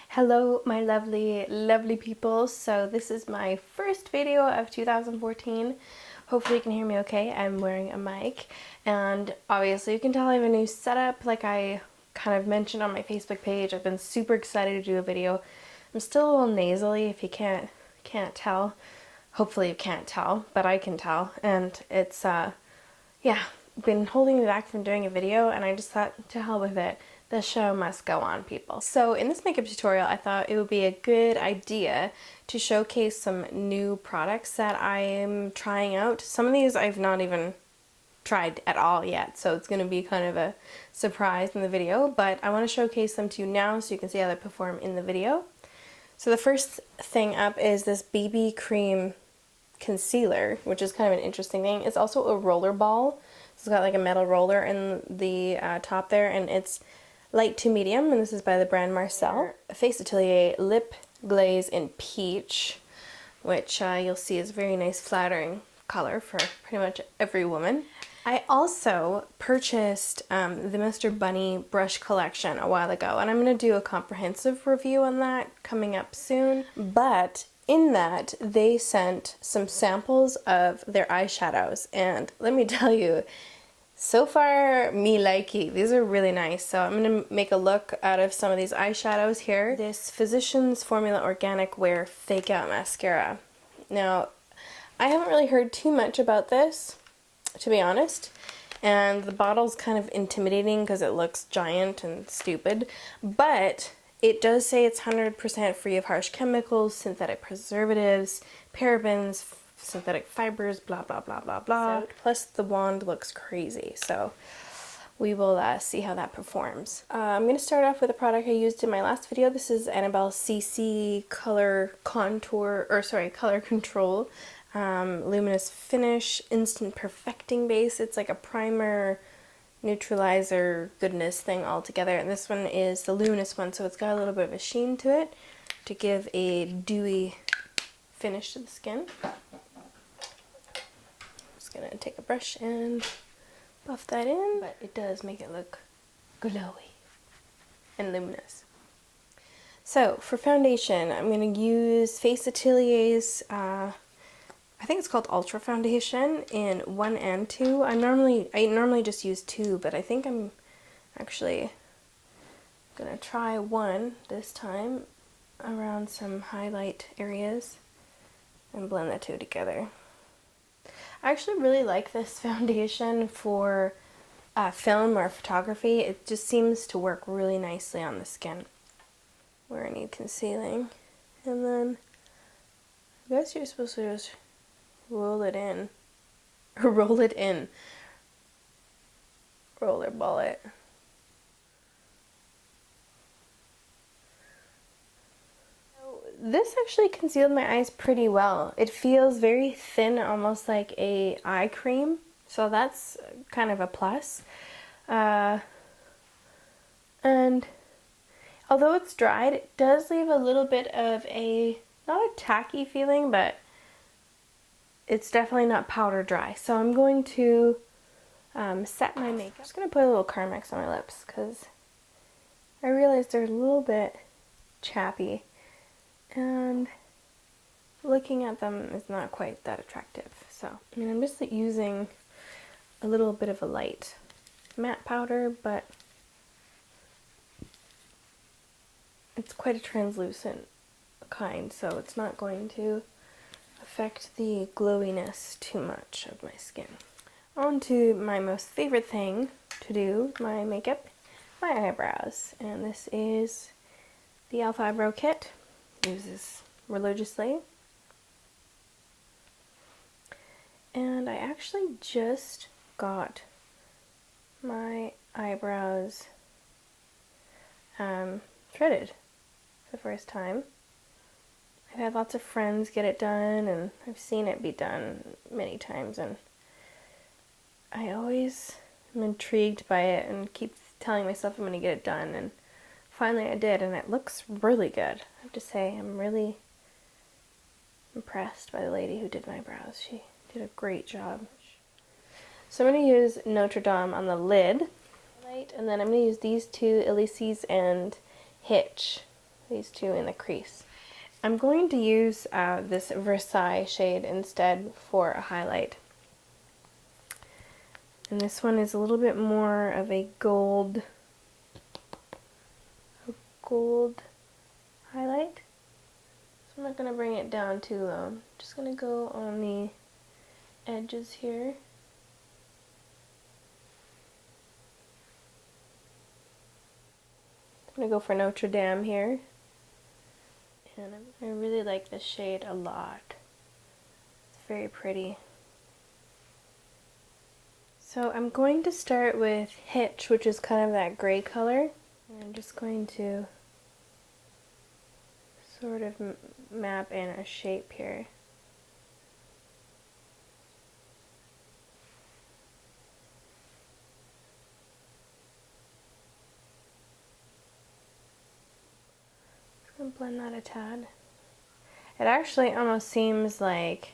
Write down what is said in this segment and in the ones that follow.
Hello my lovely people. So this is my first video of 2014. Hopefully you can hear me okay. I'm wearing a mic and obviously you can tell I have a new setup like I kind of mentioned on my Facebook page. I've been super excited to do a video. I'm still a little nasally if you can't tell. Hopefully you can't tell, but I can tell, and it's yeah, been holding me back from doing a video, and I just thought, to hell with it. The show must go on, people. So in this makeup tutorial, I thought it would be a good idea to showcase some new products that I am trying out. Some of these I've not even tried at all yet, so it's going to be kind of a surprise in the video, but I want to showcase them to you now so you can see how they perform in the video. So the first thing up is this BB Cream Concealer, which is kind of an interesting thing. It's also a roller ball. It's got like a metal roller in the top there, and it's light to medium, and this is by the brand Marcelle. Face Atelier Lip Glaze in Peach, which you'll see is a very nice flattering color for pretty much every woman. I also purchased the Mr. Bunny brush collection a while ago, and I'm going to do a comprehensive review on that coming up soon, but in that they sent some samples of their eyeshadows, and let me tell you, so far, me likey. These are really nice. So I'm going to make a look out of some of these eyeshadows here. This Physicians Formula Organic Wear Fake Out Mascara. Now, I haven't really heard too much about this, to be honest. And the bottle's kind of intimidating because it looks giant and stupid. But it does say it's 100% free of harsh chemicals, synthetic preservatives, parabens, synthetic fibers, blah blah blah blah blah. Plus the wand looks crazy, so we will see how that performs. I'm going to start off with a product I used in my last video. This is Annabelle CC Color Contour, or sorry, Color Control Luminous Finish Instant Perfecting Base. It's like a primer, neutralizer, goodness thing all together, and this one is the luminous one, so it's got a little bit of a sheen to it to give a dewy finish to the skin. Gonna take a brush and buff that in, but it does make it look glowy and luminous. So for foundation, I'm gonna use Face Atelier's I think it's called Ultra Foundation in 1 and 2. I normally just use 2, but I think I'm actually gonna try 1 this time around some highlight areas and blend the two together. I actually really like this foundation for film or photography. It just seems to work really nicely on the skin where I need concealing. And then I guess you're supposed to just roll it in. Or roll it in. Roller ball it. This actually concealed my eyes pretty well. It feels very thin, almost like a eye cream, so that's kind of a plus. And although it's dried, it does leave a little bit of a, not a tacky feeling, but it's definitely not powder dry. So I'm going to set my makeup. I'm just going to put a little Carmex on my lips because I realized they're a little bit chappy. And looking at them is not quite that attractive. So, I mean, I'm just using a little bit of a light matte powder, but it's quite a translucent kind, so it's not going to affect the glowiness too much of my skin. On to my most favorite thing to do, my makeup, my eyebrows. And this is the e.l.f. Eyebrow Kit. Use this religiously, and I actually just got my eyebrows threaded for the first time. I've had lots of friends get it done, and I've seen it be done many times, and I always am intrigued by it and keep telling myself I'm going to get it done, and finally I did, and it looks really good. I have to say, I'm really impressed by the lady who did my brows. She did a great job. So I'm going to use Notre Dame on the lid, and then I'm going to use these two, ELYSEES and HITCH, these two in the crease. I'm going to use this Versailles shade instead for a highlight. And this one is a little bit more of a gold highlight. So I'm not going to bring it down too low. I'm just going to go on the edges here. I'm going to go for Notre Dame here. And I really like this shade a lot. It's very pretty. So I'm going to start with Hitch, which is kind of that gray color. And I'm just going to sort of map in a shape here. Just gonna blend that a tad. It actually almost seems like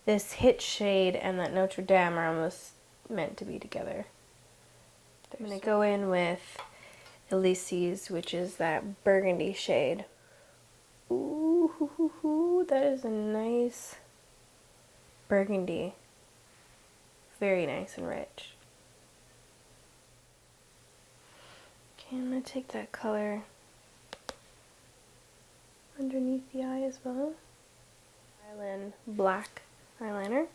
this Hitch shade and that Notre Dame are almost meant to be together. I'm gonna go in with ELYSEES, which is that burgundy shade. Ooh, that is a nice burgundy. Very nice and rich. Okay, I'm gonna take that color underneath the eye as well. EYELINER black eyeliner.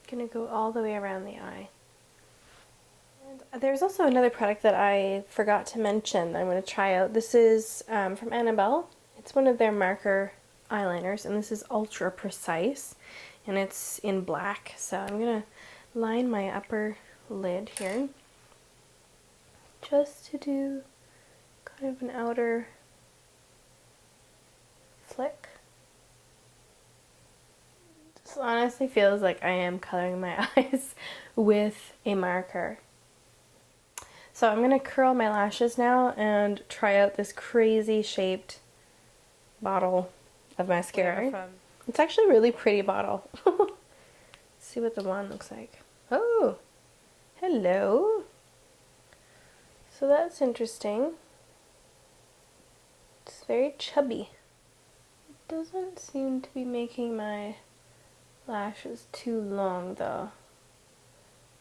Gonna go all the way around the eye. And there's also another product that I forgot to mention that I'm going to try out. This is from Annabelle. It's one of their marker eyeliners, and this is Ultra Precise, and it's in black. So I'm going to line my upper lid here just to do kind of an outer flick. This honestly feels like I am coloring my eyes with a marker. So I'm going to curl my lashes now and try out this crazy shaped bottle of mascara. It's actually a really pretty bottle. Let's see what the wand looks like. Oh, hello. So that's interesting. It's very chubby. It doesn't seem to be making my lashes too long though,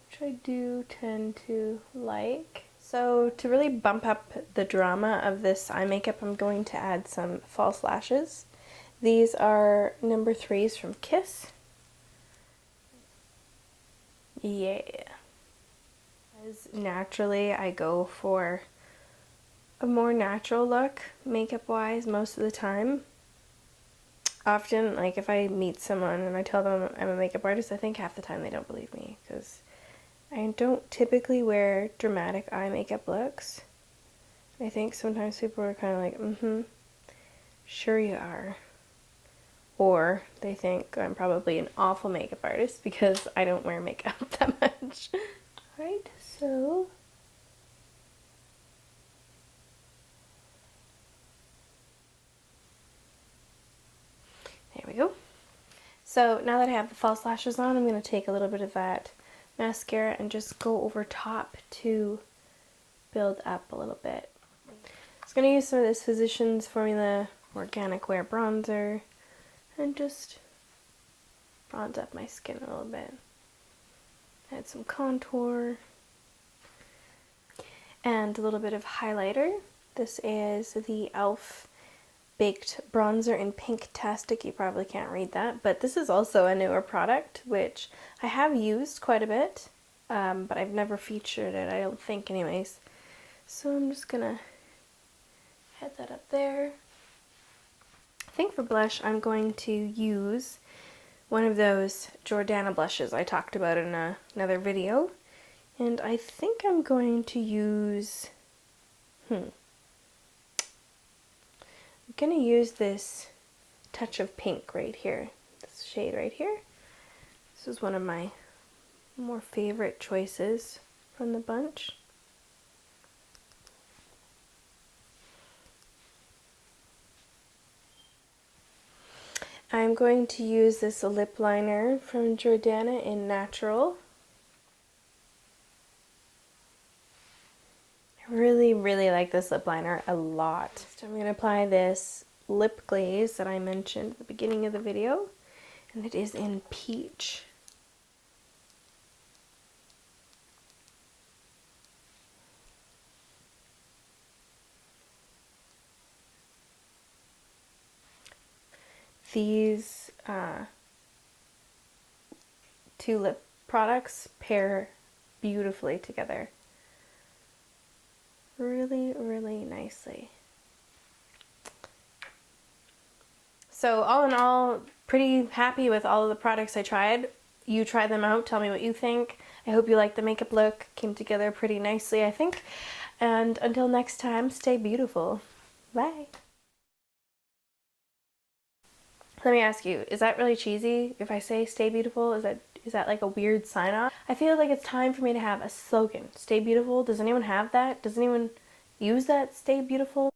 which I do tend to like. So to really bump up the drama of this eye makeup, I'm going to add some false lashes. These are number 3s from Kiss. Yeah. As naturally, I go for a more natural look, makeup wise, most of the time. Often, like if I meet someone and I tell them I'm a makeup artist, I think half the time they don't believe me, because I don't typically wear dramatic eye makeup looks. I think sometimes people are kind of like, sure you are. Or they think I'm probably an awful makeup artist because I don't wear makeup that much. Alright, so there we go. So now that I have the false lashes on, I'm going to take a little bit of that mascara and just go over top to build up a little bit. I was going to use some of this Physicians Formula Organic Wear bronzer and just bronze up my skin a little bit. Add some contour and a little bit of highlighter. This is the e.l.f. Baked Bronzer in Pinktastic. You probably can't read that, but this is also a newer product, which I have used quite a bit, but I've never featured it, I don't think anyways. So I'm just gonna head that up there. I think for blush, I'm going to use one of those Jordana blushes I talked about in another video. And I think I'm going to use, I'm going to use this touch of pink right here, this shade right here. This is one of my more favorite choices from the bunch. I'm going to use this lip liner from Jordana in Natural. I really, really like this lip liner a lot. So I'm going to apply this lip glaze that I mentioned at the beginning of the video, and it is in Peach. These two lip products pair beautifully together. Really, really nicely. So all in all, pretty happy with all of the products I tried. You try them out, tell me what you think. I hope you like the makeup look. Came together pretty nicely, I think. And until next time, stay beautiful. Bye. Let me ask you, is that really cheesy if I say stay beautiful? Is that like a weird sign off? I feel like it's time for me to have a slogan. Stay beautiful. Does anyone have that? Does anyone use that? Stay beautiful?